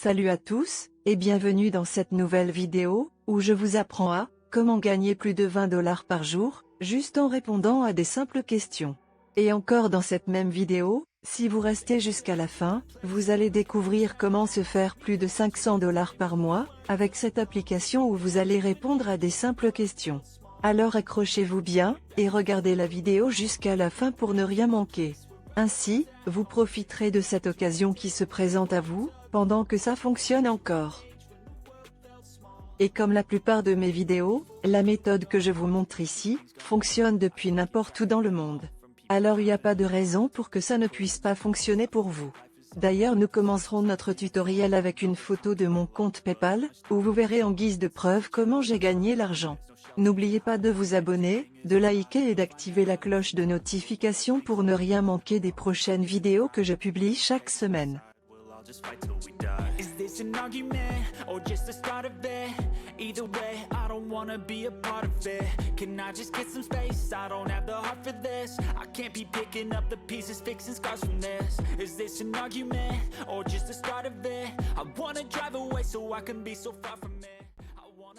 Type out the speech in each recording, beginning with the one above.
Salut à tous, et bienvenue dans cette nouvelle vidéo, où je vous apprends à comment gagner plus de 20 $ par jour, juste en répondant à des simples questions. Et encore dans cette même vidéo, si vous restez jusqu'à la fin, vous allez découvrir comment se faire plus de 500 $ par mois, avec cette application où vous allez répondre à des simples questions. Alors accrochez-vous bien, et regardez la vidéo jusqu'à la fin pour ne rien manquer. Ainsi, vous profiterez de cette occasion qui se présente à vous, pendant que ça fonctionne encore. Et comme la plupart de mes vidéos, la méthode que je vous montre ici, fonctionne depuis n'importe où dans le monde. Alors il n'y a pas de raison pour que ça ne puisse pas fonctionner pour vous. D'ailleurs nous commencerons notre tutoriel avec une photo de mon compte PayPal, où vous verrez en guise de preuve comment j'ai gagné l'argent. N'oubliez pas de vous abonner, de liker et d'activer la cloche de notification pour ne rien manquer des prochaines vidéos que je publie chaque semaine. Is this an argument or just the start of it? Either way, I don't wanna be a part of it. Can I just get some space? I don't have the heart for this. I can't be picking up the pieces, fixing scars from this. Is this an argument or just the start of it? I wanna drive away so I can be so far from it.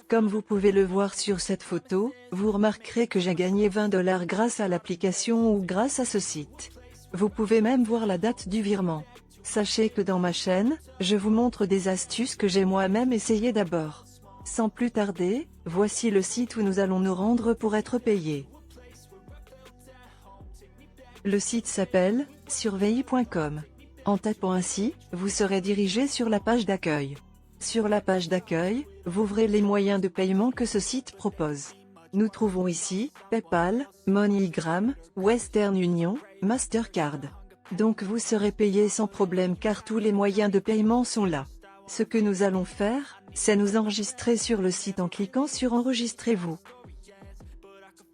Comme vous pouvez le voir sur cette photo, vous remarquerez que j'ai gagné 20 $ grâce à l'application ou grâce à ce site. Vous pouvez même voir la date du virement. Sachez que dans ma chaîne, je vous montre des astuces que j'ai moi-même essayé d'abord. Sans plus tarder, voici le site où nous allons nous rendre pour être payés. Le site s'appelle surveille.com. En tapant ainsi, vous serez dirigé sur la page d'accueil. Sur la page d'accueil, vous verrez les moyens de paiement que ce site propose. Nous trouvons ici PayPal, MoneyGram, Western Union, Mastercard. Donc vous serez payé sans problème car tous les moyens de paiement sont là. Ce que nous allons faire, c'est nous enregistrer sur le site en cliquant sur Enregistrez-vous.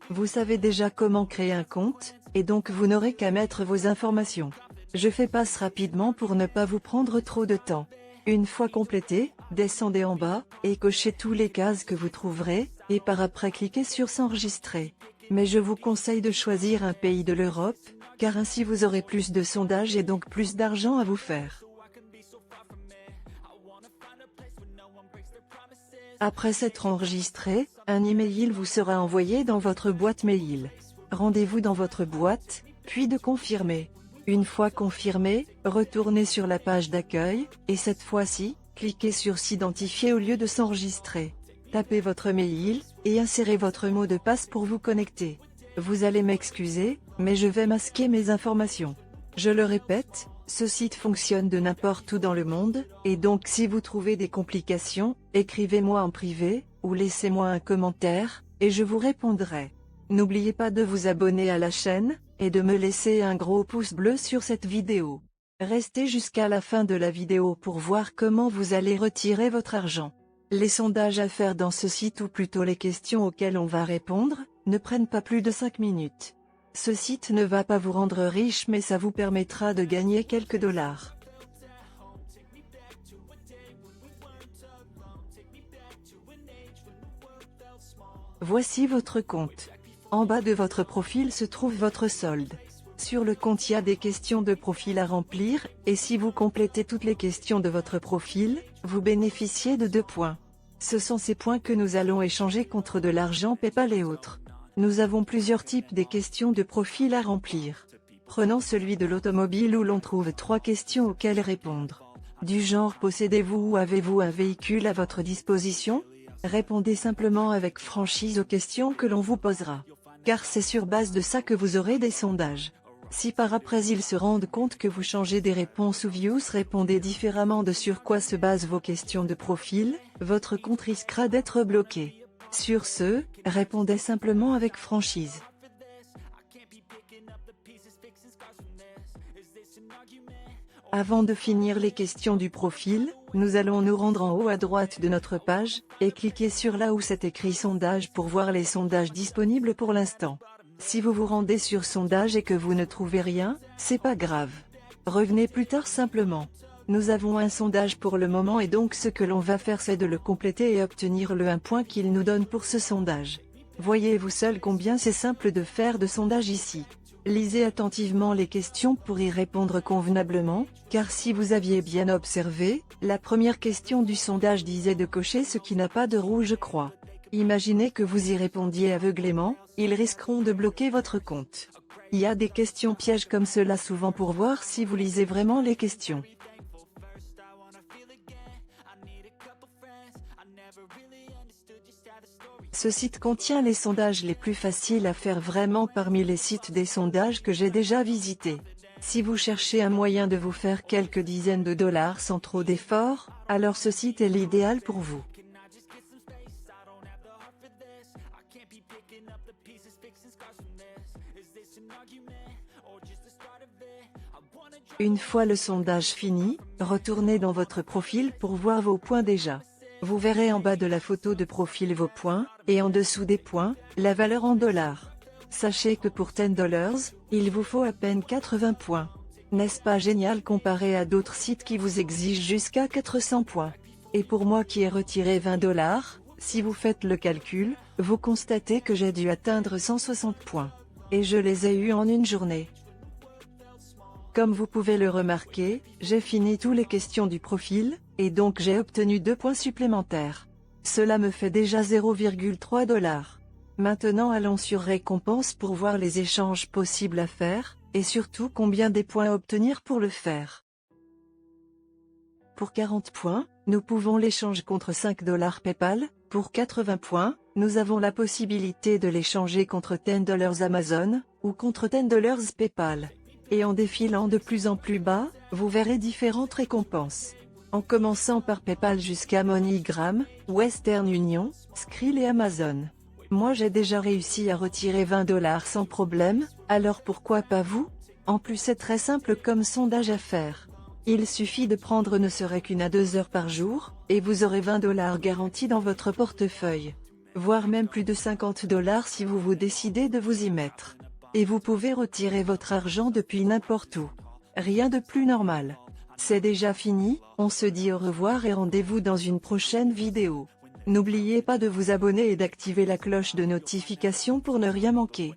Vous savez déjà comment créer un compte, et donc vous n'aurez qu'à mettre vos informations. Je fais passe rapidement pour ne pas vous prendre trop de temps. Une fois complété, descendez en bas, et cochez tous les cases que vous trouverez, et par après cliquez sur S'enregistrer. Mais je vous conseille de choisir un pays de l'Europe, car ainsi vous aurez plus de sondages et donc plus d'argent à vous faire. Après s'être enregistré, un email vous sera envoyé dans votre boîte mail. Rendez-vous dans votre boîte, puis de confirmer. Une fois confirmé, retournez sur la page d'accueil, et cette fois-ci, cliquez sur S'identifier au lieu de s'enregistrer. Tapez votre mail, et insérez votre mot de passe pour vous connecter. Vous allez m'excuser, mais je vais masquer mes informations. Je le répète, ce site fonctionne de n'importe où dans le monde, et donc si vous trouvez des complications, écrivez-moi en privé, ou laissez-moi un commentaire, et je vous répondrai. N'oubliez pas de vous abonner à la chaîne, et de me laisser un gros pouce bleu sur cette vidéo. Restez jusqu'à la fin de la vidéo pour voir comment vous allez retirer votre argent. Les sondages à faire dans ce site ou plutôt les questions auxquelles on va répondre, ne prennent pas plus de 5 minutes. Ce site ne va pas vous rendre riche mais ça vous permettra de gagner quelques dollars. Voici votre compte. En bas de votre profil se trouve votre solde. Sur le compte il y a des questions de profil à remplir, et si vous complétez toutes les questions de votre profil, vous bénéficiez de 2 points. Ce sont ces points que nous allons échanger contre de l'argent PayPal et autres. Nous avons plusieurs types de questions de profil à remplir. Prenons celui de l'automobile où l'on trouve 3 questions auxquelles répondre. Du genre possédez-vous ou avez-vous un véhicule à votre disposition? Répondez simplement avec franchise aux questions que l'on vous posera. Car c'est sur base de ça que vous aurez des sondages. Si par après ils se rendent compte que vous changez des réponses ou views répondez différemment de sur quoi se basent vos questions de profil, votre compte risquera d'être bloqué. Sur ce, répondez simplement avec franchise. Avant de finir les questions du profil, nous allons nous rendre en haut à droite de notre page, et cliquer sur là où c'est écrit sondage pour voir les sondages disponibles pour l'instant. Si vous vous rendez sur sondage et que vous ne trouvez rien, c'est pas grave. Revenez plus tard simplement. Nous avons un sondage pour le moment et donc ce que l'on va faire c'est de le compléter et obtenir le 1 point qu'il nous donne pour ce sondage. Voyez-vous seul combien c'est simple de faire de sondage ici. Lisez attentivement les questions pour y répondre convenablement, car si vous aviez bien observé, la première question du sondage disait de cocher ce qui n'a pas de rouge croix. Imaginez que vous y répondiez aveuglément, ils risqueront de bloquer votre compte. Il y a des questions pièges comme cela souvent pour voir si vous lisez vraiment les questions. Ce site contient les sondages les plus faciles à faire vraiment parmi les sites des sondages que j'ai déjà visités. Si vous cherchez un moyen de vous faire quelques dizaines de dollars sans trop d'efforts, alors ce site est l'idéal pour vous. Une fois le sondage fini, retournez dans votre profil pour voir vos points déjà. Vous verrez en bas de la photo de profil vos points, et en dessous des points, la valeur en dollars. Sachez que pour 10 dollars, il vous faut à peine 80 points. N'est-ce pas génial comparé à d'autres sites qui vous exigent jusqu'à 400 points? Et pour moi qui ai retiré 20 dollars, si vous faites le calcul, vous constatez que j'ai dû atteindre 160 points. Et je les ai eus en une journée. Comme vous pouvez le remarquer, j'ai fini toutes les questions du profil, et donc j'ai obtenu 2 points supplémentaires. Cela me fait déjà 0,3 dollars. Maintenant allons sur récompense pour voir les échanges possibles à faire, et surtout combien des points à obtenir pour le faire. Pour 40 points, nous pouvons l'échanger contre 5 dollars PayPal. Pour 80 points, nous avons la possibilité de l'échanger contre 10 dollars Amazon, ou contre 10 dollars PayPal. Et en défilant de plus en plus bas, vous verrez différentes récompenses. En commençant par PayPal jusqu'à MoneyGram, Western Union, Skrill et Amazon. Moi j'ai déjà réussi à retirer 20 dollars sans problème, alors pourquoi pas vous? En plus c'est très simple comme sondage à faire. Il suffit de prendre ne serait qu'une à 2 heures par jour, et vous aurez 20 dollars garantis dans votre portefeuille. Voire même plus de 50 dollars si vous vous décidez de vous y mettre. Et vous pouvez retirer votre argent depuis n'importe où. Rien de plus normal. C'est déjà fini, on se dit au revoir et rendez-vous dans une prochaine vidéo. N'oubliez pas de vous abonner et d'activer la cloche de notification pour ne rien manquer.